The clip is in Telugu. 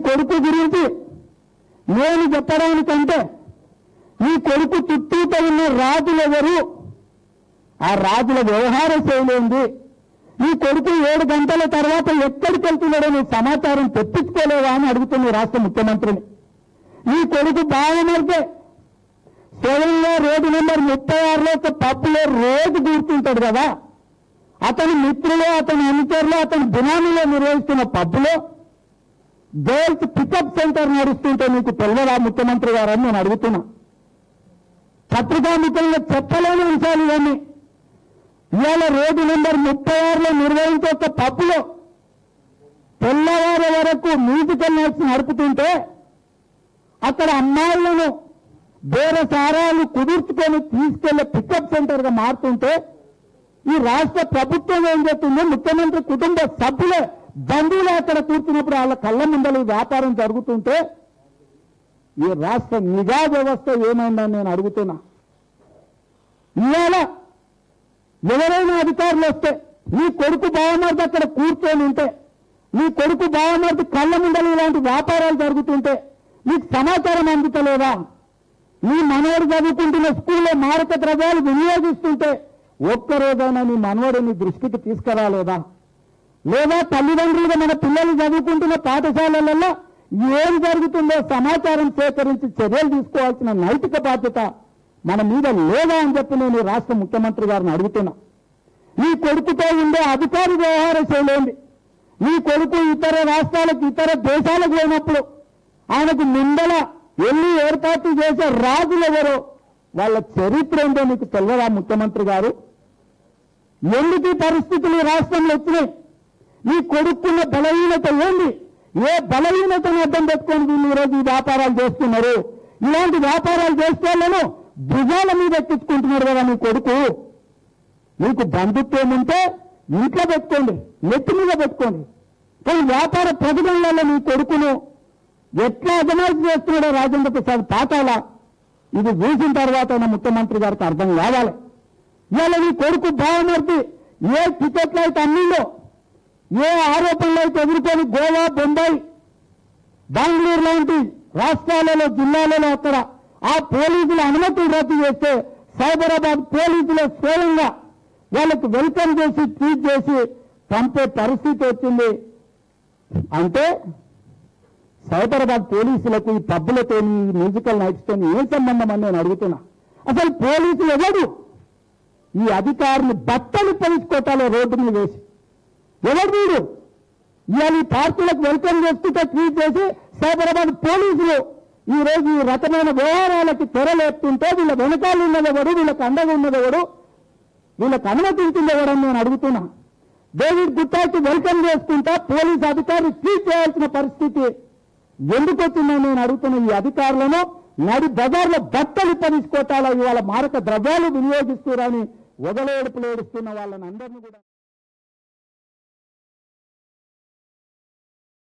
కొడుకు గురించి నేను చెప్పడానికంటే నీ కొడుకు చుట్టూతో ఉన్న రాజులెవరు, ఆ రాజుల వ్యవహార శైలి, నీ కొడుకు 7 గంటల తర్వాత ఎక్కడికి వెళ్తున్నాడో నీ సమాచారం తెప్పించుకోలేవా అని అడుగుతుంది రాష్ట్ర ముఖ్యమంత్రిని. నీ కొడుకు బావమరిదే స్వయంగా రోడ్డు నెంబర్ 36లో ఒక పబ్బులో రోజు కూర్చుంటాడు కదా, అతని మిత్రులు, అతని అనుచరులు, అతని బినామీలో నిర్వహిస్తున్న పబ్బులో గర్ల్స్ పికప్ సెంటర్ నడుస్తుంటే నీకు తెలియదా ముఖ్యమంత్రి గారని నేను అడుగుతున్నా. పత్రికామిత్రులుగా చెప్పలేని అంశాలు ఇవన్నీ. ఇవాళ రోడ్డు నెంబర్ 36లో నిర్వహించే ఒక పబ్బులో తెల్లవారి వరకు మ్యూజికల్ నైట్స్ నడుపుతుంటే అక్కడ అమ్మాయిలను బేరసారాలు కుదుర్చుకొని తీసుకెళ్లే పికప్ సెంటర్ గా మారుతుంటే ఈ రాష్ట్ర ప్రభుత్వం ఏం చేస్తుందో, ముఖ్యమంత్రి కుటుంబ సభ్యులే బంధువులు అక్కడ కూర్చున్నప్పుడు వాళ్ళ కళ్ళ ముందలు వ్యాపారం జరుగుతుంటే ఈ రాష్ట్ర నిఘా వ్యవస్థ ఏమైందని నేను అడుగుతున్నా. ఇవాళ ఎవరైనా అధికారులు వస్తే నీ కొడుకు బావమరిది అక్కడ కూర్చొని ఉంటే, నీ కొడుకు బావమరిది కళ్ళ ముందలు ఇలాంటి వ్యాపారాలు జరుగుతుంటే నీకు సమాచారం అందుతలేదా? నీ మనవడు చదువుకుంటున్న స్కూల్లో మారక ద్రవ్యాలు వినియోగిస్తుంటే ఒక్కరోజైనా నీ మనవడు నీ దృష్టికి తీసుకురాలేదా? లేదా తల్లిదండ్రులుగా మన పిల్లలు చదువుకుంటున్న పాఠశాలలలో ఏం జరుగుతుందో సమాచారం సేకరించి చర్యలు తీసుకోవాల్సిన నైతిక బాధ్యత మన మీద లేదా అని చెప్పి నేను రాష్ట్ర ముఖ్యమంత్రి గారిని అడుగుతున్నా. నీ కొడుకుతో ఉండే అధికారి వ్యవహార శైలి, నీ కొడుకు ఇతర రాష్ట్రాలకు, ఇతర దేశాలకు పోయినప్పుడు ఆయనకు ముందల ఎన్ని ఏర్పాట్లు చేసే రాజులెవరో వాళ్ళ చరిత్ర ఏంటో నీకు తెలియదా ముఖ్యమంత్రి గారు? ఎందుకు ఈ పరిస్థితులు ఈ రాష్ట్రంలో వచ్చినాయి? నీ కొడుకున్న బలహీనత ఏంది? ఏ బలహీనతను అర్థం పెట్టుకొని వీళ్ళు ఈరోజు ఈ వ్యాపారాలు చేస్తున్నారు? ఇలాంటి వ్యాపారాలు చేస్తే వాళ్ళను భుజాల మీద ఎక్కించుకుంటున్నారు కదా నీ కొడుకు. నీకు బంధుత్వం ఉంటే ఇంట్లో పెట్టుకోండి, నెత్తి మీద పెట్టుకోండి. కానీ వ్యాపార ప్రకటనలలో నీ కొడుకును ఎట్లా అజమాయిషి చేస్తున్నాడో రాజేంద్ర ప్రసాద్ పాఠాల ఇది చూసిన తర్వాత ముఖ్యమంత్రి గారికి అర్థం కావాలి. ఇవాళ నీ కొడుకు బావమరిది ఏ టికెట్లు అయితే అన్నిలో, ఏ ఆరోపణలు అయితే ఎదుర్కొని గోవా, బొంబాయి, బెంగళూరు లాంటి రాష్ట్రాలలో, జిల్లాలలో అక్కడ ఆ పోలీసుల అనుమతులు రద్దు చేస్తే సైబరాబాద్ పోలీసులే స్వయంగా వాళ్ళకు వెల్కమ్ చేసి ట్వీట్ చేసి పంపే పరిస్థితి వచ్చింది. అంటే సైబరాబాద్ పోలీసులకు ఈ పబ్బులతో, మ్యూజికల్ నైట్స్తో ఏం సంబంధం అని నేను అడుగుతున్నా. అసలు పోలీసులు ఎవరు? ఈ అధికారిని బట్టలు పలుచుకోటాలో రోడ్డు మీద వేసి ఎవరు వీడు? ఇవాళ ఈ పార్కులకు వెల్కమ్ చేస్తుంటే ట్వీట్ చేసి సైబరాబాద్ పోలీసులు ఈ రోజు ఈ రకమైన వ్యవహారాలకి తెరలేపుతుంటే వీళ్ళ వెనకాల ఉన్నదెవడు, వీళ్ళకి అండగా ఉన్నదెవడు, వీళ్ళకి అనుమతించిందెవడని నేను అడుగుతున్నా. డేవిడ్ గుట్టాకి వెల్కమ్ చేసుకుంటా పోలీసు అధికారులు ట్వీట్ చేయాల్సిన పరిస్థితి ఎందుకు వచ్చిందని నేను అడుగుతున్నా. ఈ అధికారులను నడి బజార్లో బట్టలు పరుచుకోటాలో ఇవాళ మారక ద్రవ్యాలు వినియోగిస్తున్నారని వదలేడుపులు ఏడుస్తున్న వాళ్ళని అందరినీ కూడా